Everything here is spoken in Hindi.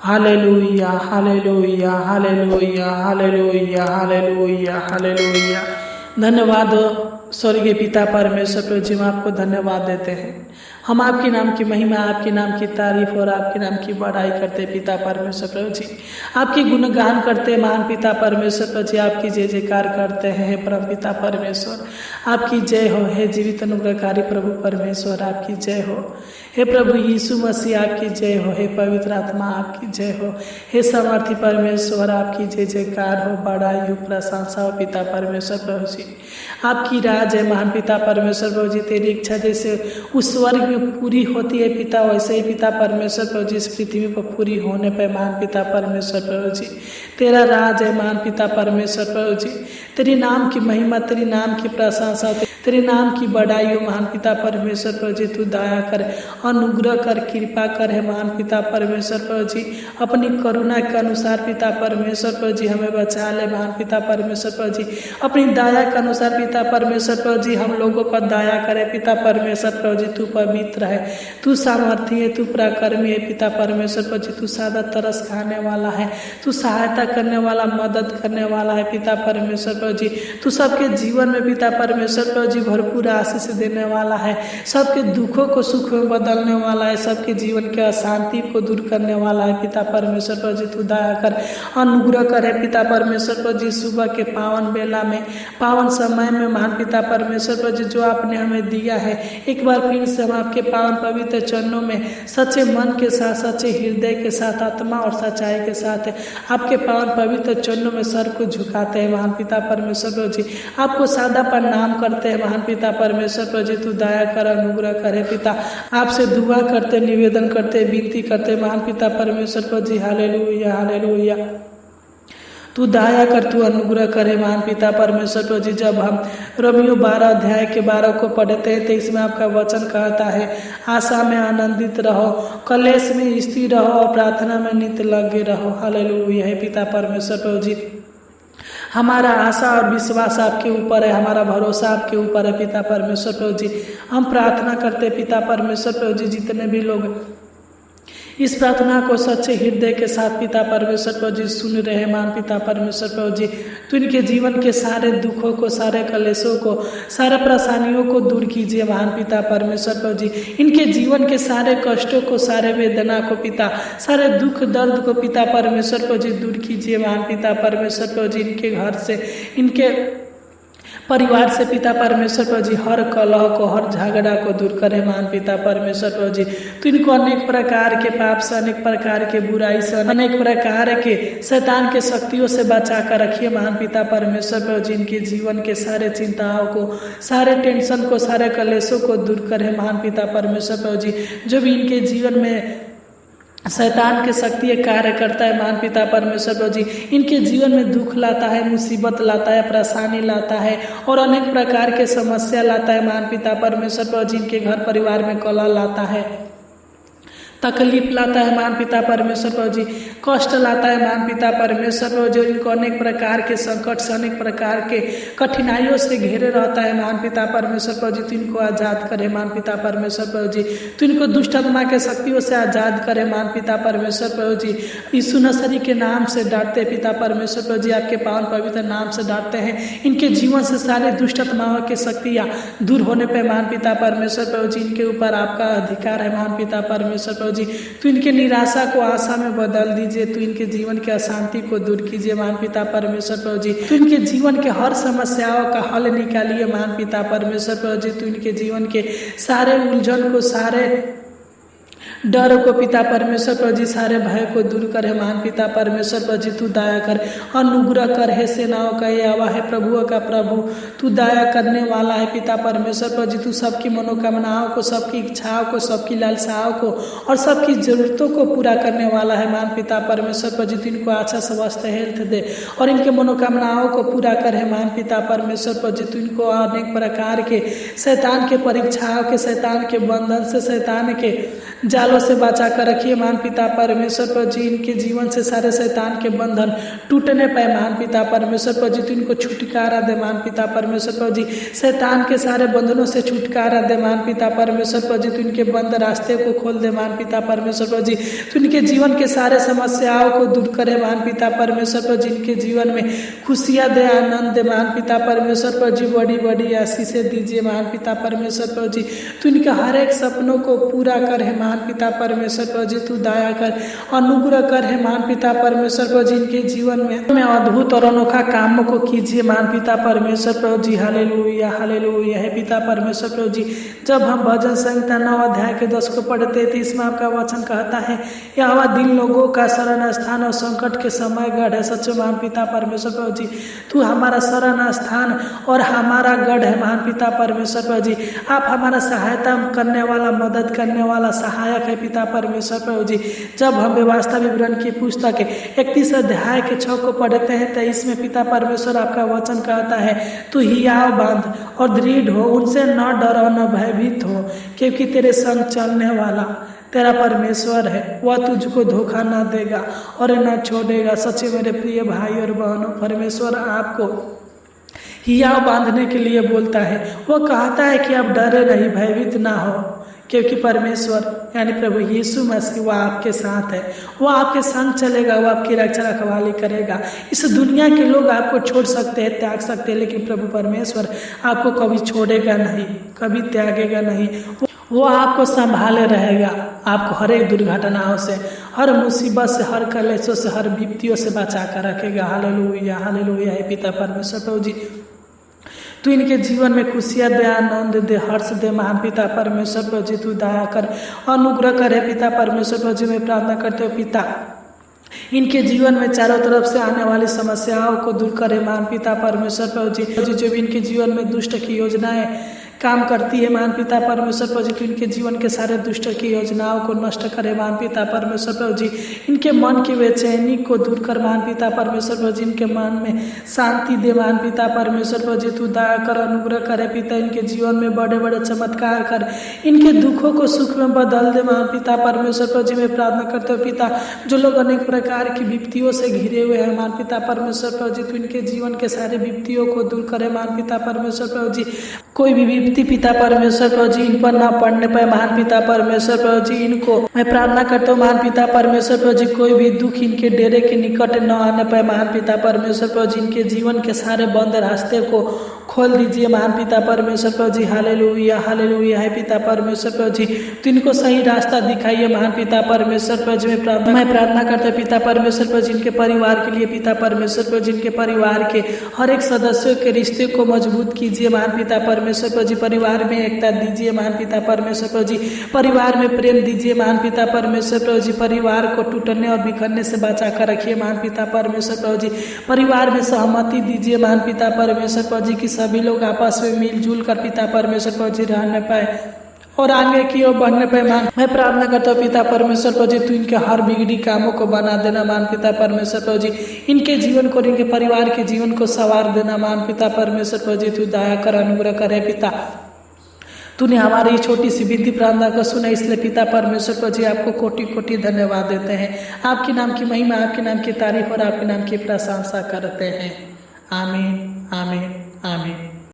Hallelujah hallelujah hallelujah hallelujah hallelujah hallelujah. धन्यवाद स्वर्गीय पिता परमेश्वर प्रभु जी, हम आपको धन्यवाद देते हैं। हम आपके नाम की महिमा, आपके नाम की तारीफ और आपके नाम की बढ़ाई करते पिता परमेश्वर प्रभु जी। आपकी गुणगान करते महान पिता परमेश्वर प्रभु जी। आपकी जय जयकार करते हैं परम पिता परमेश्वर। आपकी जय हो हे जीवित अनुग्रहकारी प्रभु परमेश्वर, आपकी जय हो हे प्रभु यीशु मसीह, आपकी जय हो हे पवित्र आत्मा, आपकी जय हो हे सामर्थी परमेश्वर, आपकी जय जयकार हो, बढ़ाई हो, प्रशंसा हो पिता परमेश्वर प्रभु जी। आपकी राज है महान पिता परमेश्वर प्रभु जी। तेरी इच्छा जैसे उस स्वर्ग में पूरी होती है पिता, वैसे ही पिता परमेश्वर प्रभु जी इस पृथ्वी पर पूरी होने पर महान पिता परमेश्वर प्रभु जी। तेरा राज है महान पिता परमेश्वर प्रभु जी। तेरी नाम की महिमा, तेरी नाम की प्रशंसा, तेरे नाम की बढ़ाई हो महान पिता परमेश्वर प्रभु जी। तू दया कर, अनुग्रह कर, कृपा कर है महान पिता परमेश्वर प्रभु जी। अपनी करुणा के अनुसार पिता परमेश्वर प्रभु जी हमें बचा ले महान पिता परमेश्वर प्रभु जी। अपनी दया के अनुसार पिता परमेश्वर प्रभु जी हम लोगों पर दया करे पिता परमेश्वर प्रभु जी। तू पवित्र है, तू सामर्थी है, तू पराक्रमी है पिता परमेश्वर प्रभु जी। तू सादा तरस खाने वाला है, तू सहायता करने वाला, मदद करने वाला है पिता परमेश्वर प्रभु जी। तू सबके जीवन में पिता परमेश्वर प्रभु जी भरपूर आशीष देने वाला है, सबके दुखों को सुख में बदलने वाला है, सबके जीवन के अशांति को दूर करने वाला है पिता परमेश्वर प्रभु जी। तू दया कर, अनुग्रह करे पिता परमेश्वर प्रभु जी। सुबह के पावन बेला में, पावन समय में महान पिता परमेश्वर प्रभु जी जो आपने हमें दिया है, एक बार फिर से हम आपके पावन पवित्र चरणों में सच्चे मन के साथ, सच्चे हृदय के साथ, आत्मा और सच्चाई के साथ आपके पावन पवित्र चरणों में सर को झुकाते हैं महान पिता परमेश्वर प्रभु जी। आपको सादा प्रणाम करते हैं महान पिता परमेश्वर प्रभु जी। तू दया कर, अनुग्रह करे पिता। आपसे दुआ करते, निवेदन करते, विनती करते महान पिता परमेश्वर प्रभु जी। Hallelujah hallelujah. तू दया कर, तू अनुग्रह करे महान पिता परमेश्वर प्रभु जी। जब हम रोमियो 12 अध्याय के 12 को पढ़ते हैं तो इसमें आपका वचन कहता है, आशा में आनंदित रहो, कलेश में स्थिर रहो और प्रार्थना में नित्य लगे रहो। हालेलुया है पिता परमेश्वर प्रभु जी। हमारा आशा और विश्वास आपके ऊपर है, हमारा भरोसा आपके ऊपर है पिता परमेश्वर प्रभु जी। हम प्रार्थना करते पिता परमेश्वर प्रभु जी, जितने भी लोग इस प्रार्थना को सच्चे हृदय के साथ पिता परमेश्वर प्रभु जी सुन रहे हैं महान पिता परमेश्वर प्रभु जी। तो इनके जीवन के सारे दुखों को, सारे कलेशों को, सारे परेशानियों को दूर कीजिए महान पिता परमेश्वर प्रभु जी। इनके जीवन के सारे कष्टों को, सारे वेदना को पिता, सारे दुख दर्द को पिता परमेश्वर प्रभु जी दूर कीजिए महान पिता परमेश्वर प्रभु जी। इनके घर से, इनके परिवार से पिता परमेश्वर प्रभु जी हर कलह को, हर झगड़ा को दूर करे महान पिता परमेश्वर प्रभु जी। तो इनको अनेक प्रकार के पाप से, अनेक प्रकार के बुराई से, अनेक प्रकार के शैतान के शक्तियों से बचा कर रखिए महान पिता परमेश्वर प्रभु जी। इनके जीवन के सारे चिंताओं को, सारे टेंशन को, सारे कलेशों को दूर करे महान पिता परमेश्वर प्रभु जी। जो भी इनके जीवन में शैतान के शक्ति कार्य करता है महान पिता परमेश्वर प्रभु जी, इनके जीवन में दुख लाता है, मुसीबत लाता है, परेशानी लाता है और अनेक प्रकार के समस्या लाता है महान पिता परमेश्वर प्रभु जी। इनके घर परिवार में कलह लाता है, तकलीफ लाता है महान पिता परमेश्वर प्रभु जी, कष्ट लाता है महान पिता परमेश्वर प्रभु जी। इनको अनेक प्रकार के संकट से, अनेक प्रकार के कठिनाइयों से घेरे रहता है महान पिता परमेश्वर प्रभु जी। तो इनको आजाद करे महान पिता परमेश्वर प्रभु जी। तो इनको दुष्ट आत्मा के शक्तियों से आजाद करे महान पिता परमेश्वर प्रभु जी। यीशु नसरी के नाम से डांटते पिता परमेश्वर प्रभु जी, आपके पावन पवित्र नाम से डांटते हैं। इनके जीवन से सारे दुष्ट आत्माओं की शक्तियाँ दूर होने पर महान पिता परमेश्वर प्रभु जी इनके ऊपर आपका अधिकार है महान पिता परमेश्वर प्रभु जी। तो इनके निराशा को आशा में बदल दीजिए, तो इनके जीवन के अशांति को दूर कीजिए महान पिता परमेश्वर प्रभु जी। तो इनके जीवन के हर समस्याओं का हल निकालिए महान पिता परमेश्वर प्रभु जी। तो इनके जीवन के सारे उलझन को, सारे डर को पिता परमेश्वर प्रभु जी, सारे भय को दूर करे महान पिता परमेश्वर प्रभु जी। तू दया कर, अनुग्रह कर हे सेनाओं का यहोवा है, प्रभुओं का प्रभु। तू दया करने वाला है पिता परमेश्वर प्रभु जी। तू सबकी मनोकामनाओं को, सबकी इच्छाओं को, सबकी लालसाओं को और सबकी जरूरतों को पूरा करने वाला है महान पिता परमेश्वर प्रभु जी। तू इनको अच्छा स्वस्थ हेल्थ दे और इनके मनोकामनाओं को पूरा करे महान पिता परमेश्वर प्रभु जी। तू इनको अनेक प्रकार के शैतान के परीक्षाओं के, शैतान के बंधन से, शैतान के जालों से बचा कर रखिए महान पिता परमेश्वर प्रभु जी। इनके जीवन से सारे शैतान के बंधन टूटने पाए महान पिता परमेश्वर प्रभु जी। तो इनको छुटकारा दे महान पिता परमेश्वर प्रभु जी। शैतान के सारे बंधनों से छुटकारा दे महान पिता परमेश्वर प्रभु जी। तो इनके बंद रास्ते को खोल दे महान पिता परमेश्वर प्रभु जी। तो इनके जीवन के सारे समस्याओं को दूर करे महान पिता परमेश्वर प्रभु जी। इनके जीवन में खुशियाँ दे, आनंद दे महान पिता परमेश्वर प्रभु जी। बड़ी बड़ी आशीषें दीजिए महान पिता परमेश्वर प्रभु जी। तो इनके हर एक सपनों को पूरा कर है महान पिता परमेश्वर प्रभु जी। तू दया कर, अनुग्रह कर है महान पिता परमेश्वर प्रभु जी। इनके जीवन में अद्भुत और अनोखा कामों को कीजिए महान पिता परमेश्वर प्रभु जी। हालेलुया हालेलुया है पिता परमेश्वर प्रभु जी। जब हम भजन संहिता 9 अध्याय के 10 को पढ़ते थे, इसमें आपका वचन कहता है, यहोवा दीन लोगों का शरण स्थान और संकट के समय गढ़ है। सच्चे महान पिता परमेश्वर प्रभु जी, तू हमारा शरण स्थान और हमारा गढ़ है महान पिता परमेश्वर प्रभु जी। आप हमारा सहायता करने वाला, मदद करने वाला सहायक है पिता परमेश्वर प्रभु जी। जब हम व्यवस्था विवरण की पुस्तक 31 अध्याय के 6 को पढ़ते हैं, तो इसमें पिता परमेश्वर आपका वचन कहता है, तू हियाव बांध और दृढ़ हो, उनसे न डर और न भयभीत हो, क्योंकि तेरे संग चलने वाला तेरा परमेश्वर है, वह तुझको धोखा ना देगा और न छोड़ेगा। सच्चे मेरे प्रिय भाई और बहनों, परमेश्वर आपको हियाव बांधने के लिए बोलता है। वो कहता है कि आप डरे नहीं, भयभीत ना हो, क्योंकि परमेश्वर यानी प्रभु यीशु मसीह वह आपके साथ है। वो आपके संग चलेगा, वो आपकी रक्षा रखवाली करेगा। इस दुनिया के लोग आपको छोड़ सकते हैं, त्याग सकते हैं, लेकिन प्रभु परमेश्वर आपको कभी छोड़ेगा नहीं, कभी त्यागेगा नहीं। वो आपको संभाले रहेगा, आपको हर एक दुर्घटनाओं से, हर मुसीबत से, हर कलेशों से, हर विपत्तियों से बचा कर रखेगा। हालेलुया हालेलुया है पिता परमेश्वर प्रभु जी। तू इनके जीवन में खुशियाँ दे, आनंद दे, हर्ष दे महान पिता परमेश्वर प्रभु जी। तू दया कर, अनुग्रह करे पिता परमेश्वर प्रभु जी। मैं प्रार्थना करते हो पिता, इनके जीवन में चारों तरफ से आने वाली समस्याओं को दूर करे महान पिता परमेश्वर प्रभु जी। जो भी इनके जीवन में दुष्ट की योजनाएं काम करती है महान पिता परमेश्वर प्रभु जी, तो इनके जीवन के सारे दुष्ट की योजनाओं को नष्ट करे महान पिता परमेश्वर प्रभु जी। इनके मन की बेचैनी को दूर कर महान पिता परमेश्वर प्रभु जी। इनके मन में शांति दे महान पिता परमेश्वर प्रभु जी। तू दया कर, अनुग्रह करे पिता। इनके जीवन में बड़े बड़े चमत्कार कर, इनके दुखों को सुख में बदल दे महान पिता परमेश्वर प्रभु जी। मैं प्रार्थना करते हो पिता, जो लोग अनेक प्रकार की विपत्तियों से घिरे हुए हैं महान पिता परमेश्वर प्रभु जी, तो इनके जीवन के सारे विपत्तियों को दूर करे महान पिता परमेश्वर प्रभु जी। कोई भी विपत्ति पिता परमेश्वर प्रभु जी इन पर ना पड़ने पाए महान पिता परमेश्वर प्रभु जी। इनको मैं प्रार्थना करता हूँ महान पिता परमेश्वर प्रभु जी, कोई भी दुख इनके डेरे के निकट न आने पाए महान पिता परमेश्वर प्रभु जी। इनके जीवन के सारे बंद रास्ते को खोल दीजिए महान पिता परमेश्वर प्रभु जी। हालेलुया हालेलुया है पिता परमेश्वर प्रभु जी। तो इनको सही रास्ता दिखाइए महान पिता परमेश्वर प्रभु जी। मैं प्रार्थना करता हूँ पिता परमेश्वर प्रभु जी, इनके परिवार के लिए पिता परमेश्वर प्रभु जी। इनके परिवार के हर एक सदस्यों के रिश्ते को मजबूत कीजिए महान पिता परमेश्वर प्रभु जी। परिवार में एकता दीजिए महान पिता परमेश्वर प्रभु जी। परिवार में प्रेम दीजिए महान पिता परमेश्वर प्रभु जी। परिवार को टूटने और बिखरने से बचा कर रखिए महान पिता परमेश्वर प्रभु जी। परिवार में सहमति दीजिए महान पिता परमेश्वर प्रभु जी, कि सभी लोग आपस में मिलजुल कर पिता परमेश्वर प्रभु जी रहने पाए और आगे की ओर बढ़ने पे मान। मैं प्रार्थना करता हूँ पिता परमेश्वर प्रभु जी, तू इनके हर बिगड़ी कामों को बना देना मान पिता परमेश्वर प्रभु जी। इनके जीवन को, इनके परिवार के जीवन को संवार देना मान पिता परमेश्वर प्रभु जी। तू दया कर, अनुग्रह करे पिता। तूने हमारी छोटी सी विनती प्रार्थना को सुना, इसलिए पिता परमेश्वर प्रभु जी आपको कोटि कोटि धन्यवाद देते हैं। आपके नाम की महिमा, आपके नाम की तारीफ और आपके नाम की प्रशंसा करते हैं। आमीन आमीन आमीन।